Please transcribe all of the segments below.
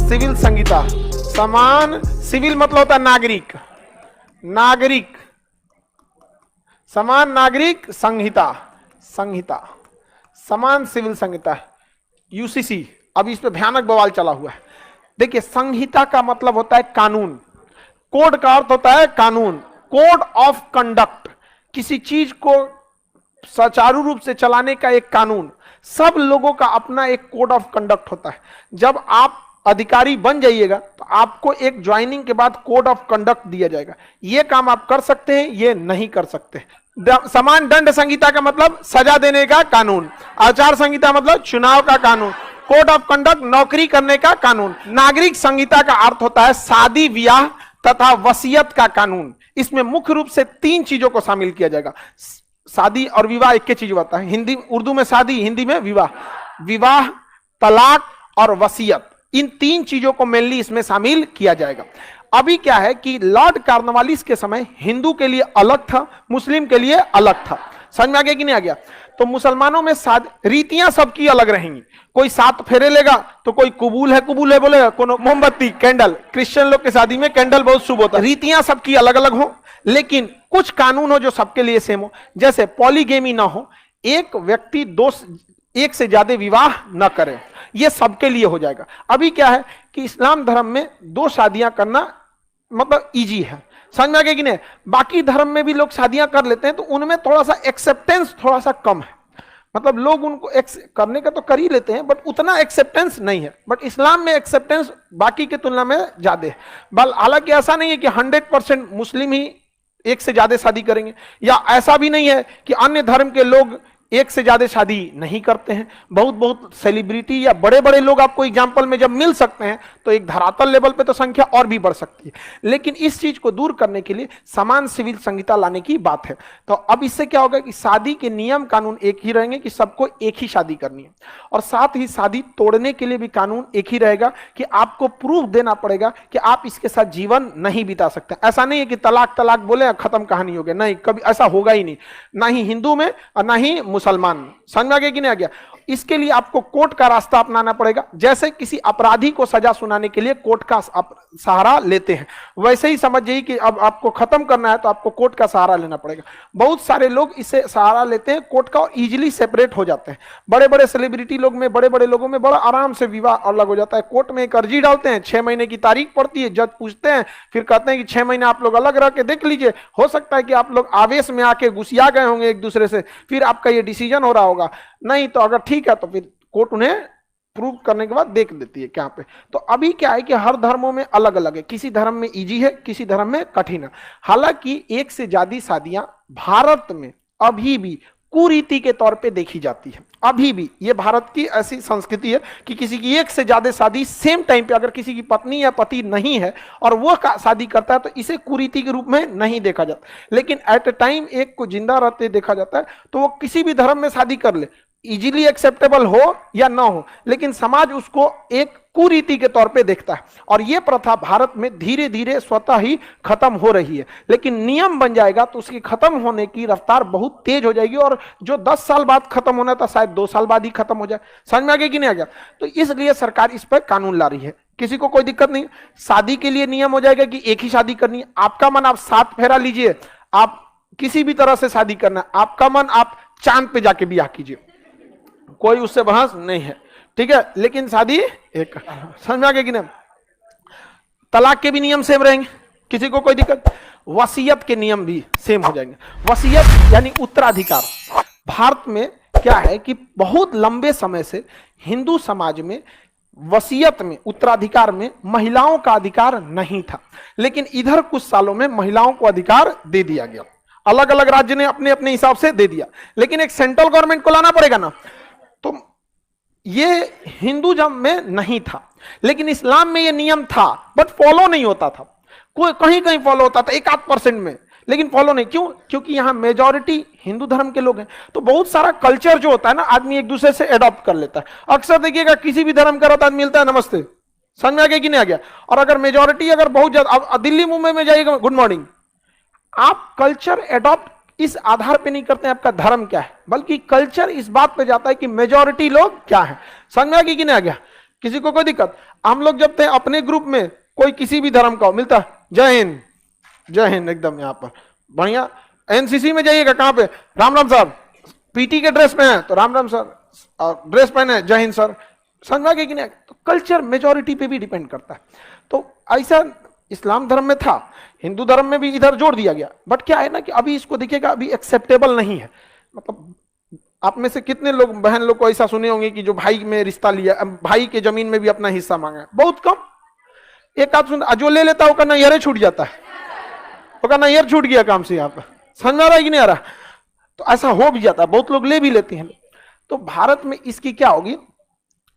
Civil संहिता। समान civil मतलब होता है नागरिक, नागरिक, समान नागरिक संहिता, संहिता, समान सिविल संहिता, यूसीसी। अब इस पे भयानक बवाल चला हुआ है। देखिए, संहिता का मतलब होता है कानून, कोड का अर्थ होता है कानून, कोड ऑफ कंडक्ट, किसी चीज को सुचारू रूप से चलाने का एक कानून। सब लोगों का अपना एक कोड ऑफ कंडक्ट होता है। जब आप अधिकारी बन जाइएगा तो आपको एक ज्वाइनिंग के बाद कोड ऑफ कंडक्ट दिया जाएगा, ये काम आप कर सकते हैं, ये नहीं कर सकते। समान दंड संहिता का मतलब सजा देने का कानून, आचार संहिता मतलब चुनाव का कानून, कोड ऑफ कंडक्ट नौकरी करने का कानून। नागरिक संहिता का अर्थ होता है शादी ब्याह तथा वसीयत का कानून। इसमें मुख्य रूप से 3 चीजों को शामिल किया जाएगा। शादी और विवाह एक ही चीज होता है, हिंदी उर्दू में शादी, हिंदी में विवाह, विवाह, तलाक और वसीयत, इन 3 चीजों को मेनली इसमें शामिल किया जाएगा। अभी क्या है कि लॉर्ड कॉर्नवालिस के समय हिंदू के लिए अलग था, मुस्लिम के लिए अलग था। समझ में आ गया कि नहीं आ गया? तो मुसलमानों में रीतियां सबकी अलग रहेंगी। कोई 7 फेरे लेगा तो कोई कबूल है बोलेगा, कोनो मोमबत्ती कैंडल। क्रिश्चियन लोग की शादी में कैंडल बहुत शुभ होता है। रीतियां सबकी अलग अलग हो, लेकिन कुछ कानून हो जो सबके लिए सेम हो। जैसे पॉलीगेमी ना हो, एक व्यक्ति एक से ज्यादा विवाह न करे, ये सबके लिए हो जाएगा। अभी क्या है कि इस्लाम धर्म में 2 शादियां करना मतलब इजी है। समझ में आ गया कि नहीं? बाकी धर्म में भी लोग शादियां कर लेते हैं तो उनमें थोड़ा सा एक्सेप्टेंस थोड़ा सा कम है। मतलब लोग उनको करने का तो कर ही लेते हैं, बट उतना एक्सेप्टेंस नहीं है। बट इस्लाम में एक्सेप्टेंस बाकी की तुलना में ज्यादा है। हालांकि ऐसा नहीं है कि 100% मुस्लिम ही एक से ज्यादा शादी करेंगे, या ऐसा भी नहीं है कि अन्य धर्म के लोग एक से ज्यादा शादी नहीं करते हैं। बहुत सेलिब्रिटी या बड़े बड़े लोग आपको एग्जाम्पल में जब मिल सकते हैं तो एक धरातल लेवल पे तो संख्या और भी बढ़ सकती है। लेकिन इस चीज को दूर करने के लिए समान सिविल संहिता लाने की बात है। तो अब इससे क्या होगा कि शादी के नियम कानून एक ही रहेंगे कि सबको एक ही शादी करनी है, और साथ ही शादी तोड़ने के लिए भी कानून एक ही रहेगा कि आपको प्रूफ देना पड़ेगा कि आप इसके साथ जीवन नहीं बिता सकते। ऐसा नहीं है कि तलाक तलाक बोले खत्म कहानी हो गया, नहीं, कभी ऐसा होगा ही नहीं, ना ही हिंदू में और ना ही मुसलमान। समझ में आ गया कि नहीं आ गया? इसके लिए आपको कोर्ट का रास्ता अपनाना पड़ेगा। जैसे किसी अपराधी को सजा सुनाने के लिए कोर्ट का सहारा लेते हैं, वैसे ही समझ जाइए कि अब आपको खत्म करना है तो आपको कोर्ट का सहारा लेना पड़ेगा। बहुत सारे लोग इससे सहारा लेते हैं कोर्ट का और इजीली सेपरेट हो जाते हैं। बड़े बड़े सेलिब्रिटी लोग में, बड़े बड़े लोगों में बड़ा आराम से विवाह अलग हो जाता है। कोर्ट में एक अर्जी डालते हैं, 6 महीने की तारीख पड़ती है, जज पूछते हैं, फिर कहते हैं कि 6 महीने आप लोग अलग रह के देख लीजिए। हो सकता है कि आप लोग आवेश में आके घुसिया गए होंगे एक दूसरे से, फिर आपका ये डिसीजन हो रहा होगा। नहीं तो अगर ठीक है तो फिर कोर्ट उन्हें प्रूव करने के बाद देख देती है क्या पे। तो अभी क्या है कि हर धर्मों में अलग अलग है, किसी धर्म में इजी है, किसी धर्म में कठिन है। हालांकि एक से ज्यादा शादियां भारत में अभी भी कुरीति के तौर पे देखी जाती है। अभी भी ये भारत की ऐसी संस्कृति है कि किसी की एक से ज्यादा शादी सेम टाइम पे, अगर किसी की पत्नी या पति नहीं है और वो शादी करता है तो इसे कुरीति के रूप में नहीं देखा जाता। लेकिन एट ए टाइम एक को जिंदा रहते देखा जाता है, तो वो किसी भी धर्म में शादी कर ले, इजीली एक्सेप्टेबल हो या ना हो, लेकिन समाज उसको एक कुरीति के तौर पे देखता है। और ये प्रथा भारत में धीरे धीरे स्वतः ही खत्म हो रही है। लेकिन नियम बन जाएगा तो उसकी खत्म होने की रफ्तार बहुत तेज हो जाएगी, और जो 10 साल बाद खत्म होना था शायद 2 साल बाद ही खत्म हो जाए। समझ में आ गया कि नहीं आ गया? तो इसलिए सरकार इस पर कानून ला रही है। किसी को कोई दिक्कत नहीं। शादी के लिए नियम हो जाएगा कि एक ही शादी करनी है। आपका मन, आप 7 फेरा लीजिए, आप किसी भी तरह से शादी करना है, आपका मन आप चांद पे जाके ब्याह कीजिए, कोई उससे बहस नहीं है, ठीक है। लेकिन शादी एक। समझ में आ गया कि नहीं? तलाक के भी नियम सेम रहेंगे, किसी को कोई दिक्कत। वसीयत के नियम भी सेम हो जाएंगे। वसीयत यानी उत्तराधिकार। भारत में क्या है कि बहुत लंबे समय से हिंदू समाज में वसीयत में, उत्तराधिकार में महिलाओं का अधिकार नहीं था। लेकिन इधर कुछ सालों में महिलाओं को अधिकार दे दिया गया। अलग अलग राज्य ने अपने अपने हिसाब से दे दिया, लेकिन एक सेंट्रल गवर्नमेंट को लाना पड़ेगा ना। तो ये हिंदूइज्म में नहीं था, लेकिन इस्लाम में ये नियम था, बट फॉलो नहीं होता था। कोई कहीं कहीं फॉलो होता था, 1-8% में, लेकिन फॉलो नहीं। क्यों? क्योंकि यहां मेजॉरिटी हिंदू धर्म के लोग हैं। तो बहुत सारा कल्चर जो होता है ना, आदमी एक दूसरे से एडॉप्ट कर लेता है। अक्सर देखिएगा किसी भी धर्म का रहता है, मिलता है नमस्ते। समझ में आ गया कि नहीं आ गया? और अगर मेजॉरिटी अगर बहुत ज्यादा, अब दिल्ली मुंबई में जाइएगा गुड मॉर्निंग, आप कल्चर एडॉप्ट इस आधार पे नहीं करते हैं आपका धर्म क्या है, बल्कि कल्चर इस बात पे जाता है कि मेजॉरिटी लोग क्या है। समझ में आ गया कि नहीं आ गया? किसी को कोई दिक्कत। हम लोग जब थे अपने ग्रुप में, कोई किसी भी धर्म का हो, मिलता जय हिंद जय हिंद एकदम यहाँ पर बढ़िया। एनसीसी में जाइएगा, कहाँ पे राम राम साहब, पीटी के ड्रेस में है तो राम राम सर, ड्रेस पहने जय हिंद सर, समझा कि नहीं। तो कल्चर मेजोरिटी पे भी डिपेंड करता है। तो ऐसा इस्लाम धर्म में था, हिंदू धर्म में भी इधर जोड़ दिया गया। बट क्या है ना कि अभी इसको देखिएगा, अभी एक्सेप्टेबल नहीं है। मतलब आप में से कितने लोग बहन लोग को ऐसा सुने होंगे कि जो भाई में रिश्ता लिया, भाई के जमीन में भी अपना हिस्सा मांगा है? बहुत कम, एक आध सुन, जो ले लेता है वो नैहरे छूट जाता है, वो नैहर छूट गया काम से। यहाँ पर समझ आ रहा है कि नहीं आ रहा? तो ऐसा हो भी जाता है, बहुत लोग ले भी लेते हैं। तो भारत में इसकी क्या होगी,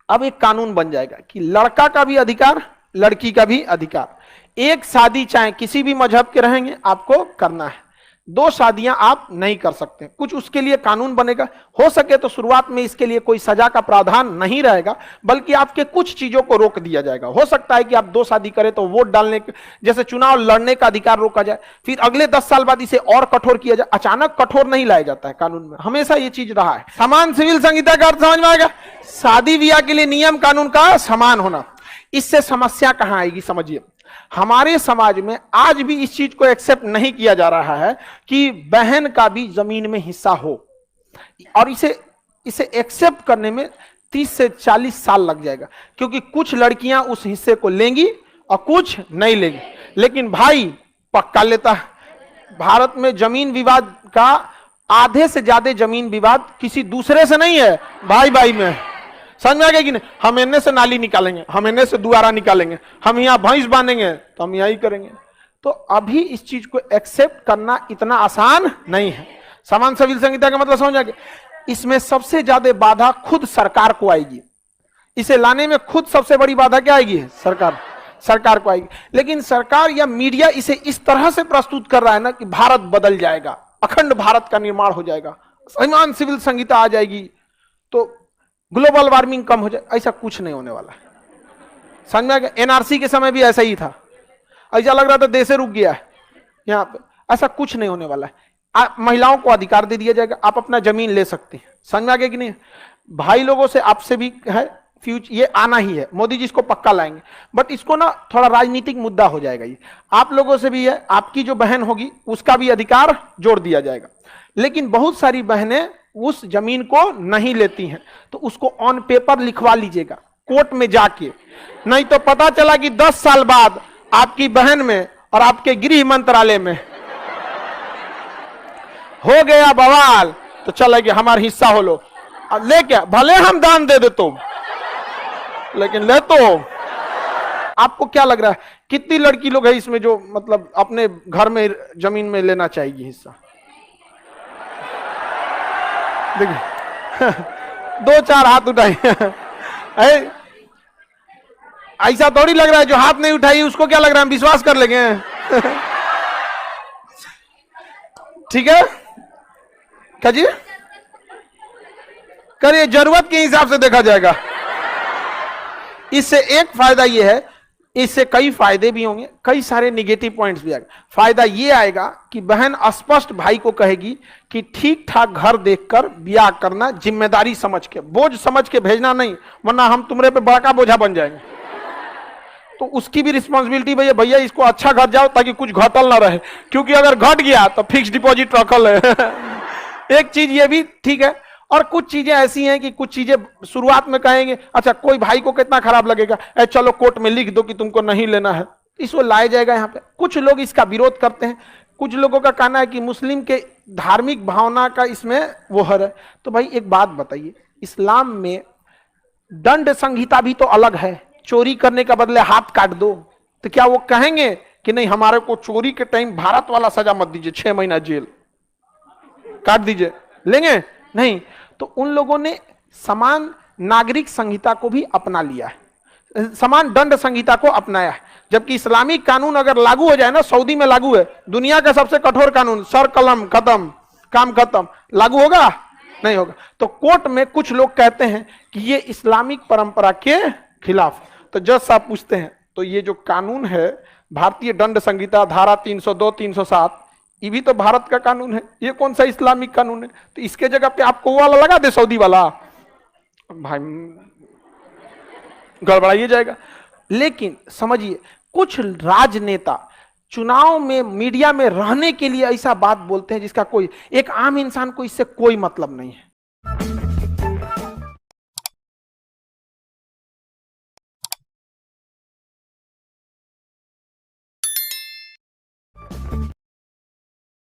अब एक कानून बन जाएगा कि लड़का का भी अधिकार, लड़की का भी अधिकार। एक शादी चाहे किसी भी मजहब के रहेंगे आपको करना है, 2 शादियां आप नहीं कर सकते। कुछ उसके लिए कानून बनेगा। हो सके तो शुरुआत में इसके लिए कोई सजा का प्रावधान नहीं रहेगा, बल्कि आपके कुछ चीजों को रोक दिया जाएगा। हो सकता है कि आप 2 शादी करें तो वोट डालने, जैसे चुनाव लड़ने का अधिकार रोका जाए, फिर अगले 10 साल बाद इसे और कठोर किया जाए। अचानक कठोर नहीं लाया जाता है कानून में, हमेशा ये चीज रहा है। समान सिविल संहिता का अर्थ समझ में आएगा? शादी ब्याह के लिए नियम कानून का समान होना। इससे समस्या कहां आएगी समझिए, हमारे समाज में आज भी इस चीज को एक्सेप्ट नहीं किया जा रहा है कि बहन का भी जमीन में हिस्सा हो, और इसे एक्सेप्ट करने में 30 से 40 साल लग जाएगा, क्योंकि कुछ लड़कियां उस हिस्से को लेंगी और कुछ नहीं लेंगी। लेकिन भाई पक्का लेता है। भारत में जमीन विवाद का आधे से ज्यादा जमीन विवाद किसी दूसरे से नहीं है, भाई भाई में है। समझ में आ गया कि नहीं? हम इन्ने से नाली निकालेंगे, हम इन्ने से दुआरा निकालेंगे, हम यहाँ भैंस बांधेंगे तो हम यही करेंगे। तो अभी इस चीज को एक्सेप्ट करना इतना आसान नहीं है। समान सिविल संहिता का मतलब समझ आ गया? इसमें सबसे ज्यादा बाधा खुद सरकार को आएगी। इसे लाने में खुद सबसे बड़ी बाधा क्या आएगी? सरकार को आएगी। लेकिन सरकार या मीडिया इसे इस तरह से प्रस्तुत कर रहा है ना कि भारत बदल जाएगा, अखंड भारत का निर्माण हो जाएगा, समान सिविल संहिता आ जाएगी तो ग्लोबल वार्मिंग कम हो जाए। ऐसा कुछ नहीं होने वाला है। समझ में आ गया? एनआरसी के समय भी ऐसा ही था, ऐसा लग रहा था देश रुक गया है यहाँ पे। ऐसा कुछ नहीं होने वाला है। महिलाओं को अधिकार दे दिया जाएगा, आप अपना जमीन ले सकते हैं। समझ में आ गया कि नहीं? भाई लोगों से आपसे भी है, फ्यूचर ये आना ही है, मोदी जी इसको पक्का लाएंगे। बट इसको ना थोड़ा राजनीतिक मुद्दा हो जाएगा। ये आप लोगों से भी है, आपकी जो बहन होगी उसका भी अधिकार जोड़ दिया जाएगा। लेकिन बहुत सारी बहनें उस जमीन को नहीं लेती हैं, तो उसको ऑन पेपर लिखवा लीजिएगा कोर्ट में जाके। नहीं तो पता चला कि 10 साल बाद आपकी बहन में और आपके गृह मंत्रालय में हो गया बवाल, तो चला कि हमारा हिस्सा हो लो। ले क्या, भले हम दान दे दे तुम, लेकिन ले तो। आपको क्या लग रहा है कितनी लड़की लोग है इसमें जो मतलब अपने घर में जमीन में लेना चाहिए हिस्सा? देखिए 2-4 हाथ उठाइए। ऐसा थोड़ी लग रहा है जो हाथ नहीं उठाई उसको क्या लग रहा है हम विश्वास कर लेंगे। ठीक है क्या जी? करिए, जरूरत के हिसाब से देखा जाएगा। इससे एक फायदा यह है, इससे कई फायदे भी होंगे, कई सारे निगेटिव पॉइंट्स भी आएंगे। फायदा यह आएगा कि बहन स्पष्ट भाई को कहेगी कि ठीक ठाक घर देखकर ब्याह करना, जिम्मेदारी समझ के, बोझ समझ के भेजना नहीं, वरना हम तुम्हारे पे बड़ा बोझा बन जाएंगे। तो उसकी भी रिस्पॉन्सिबिलिटी भैया इसको अच्छा घर जाओ ताकि कुछ घटल ना रहे, क्योंकि अगर घट गया तो फिक्स डिपॉजिट रखल है। एक चीज ये भी ठीक है। और कुछ चीजें ऐसी हैं कि कुछ चीजें शुरुआत में कहेंगे, अच्छा कोई भाई को कितना खराब लगेगा, चलो कोर्ट में लिख दो कि तुमको नहीं लेना है, इसको लाया जाएगा यहाँ पे। कुछ लोग इसका विरोध करते हैं। कुछ लोगों का कहना है कि मुस्लिम के धार्मिक भावना का इसमें वो है। तो भाई एक बात बताइए, इस्लाम में दंड संहिता भी तो अलग है। चोरी करने का बदले हाथ काट दो, तो क्या वो कहेंगे कि नहीं हमारे को चोरी के टाइम भारत वाला सजा मत दीजिए, 6 महीना जेल काट दीजिए, लेंगे नहीं? तो उन लोगों ने समान नागरिक संहिता को भी अपना लिया है, समान दंड संहिता को अपनाया है। जबकि इस्लामिक कानून अगर लागू हो जाए ना, सऊदी में लागू है दुनिया का सबसे कठोर कानून, सर कलम खत्म, काम खत्म, लागू होगा नहीं होगा। तो कोर्ट में कुछ लोग कहते हैं कि ये इस्लामिक परंपरा के खिलाफ। तो जज साहब पूछते हैं तो ये जो कानून है भारतीय दंड संहिता धारा 302, 307, ये भी तो भारत का कानून है, ये कौन सा इस्लामिक कानून है? तो इसके जगह पे आपको वो वाला लगा दे, सऊदी वाला। भाई गड़बड़ाइए जाएगा। लेकिन समझिए, कुछ राजनेता चुनाव में मीडिया में रहने के लिए ऐसा बात बोलते हैं जिसका कोई एक आम इंसान को इससे कोई मतलब नहीं है।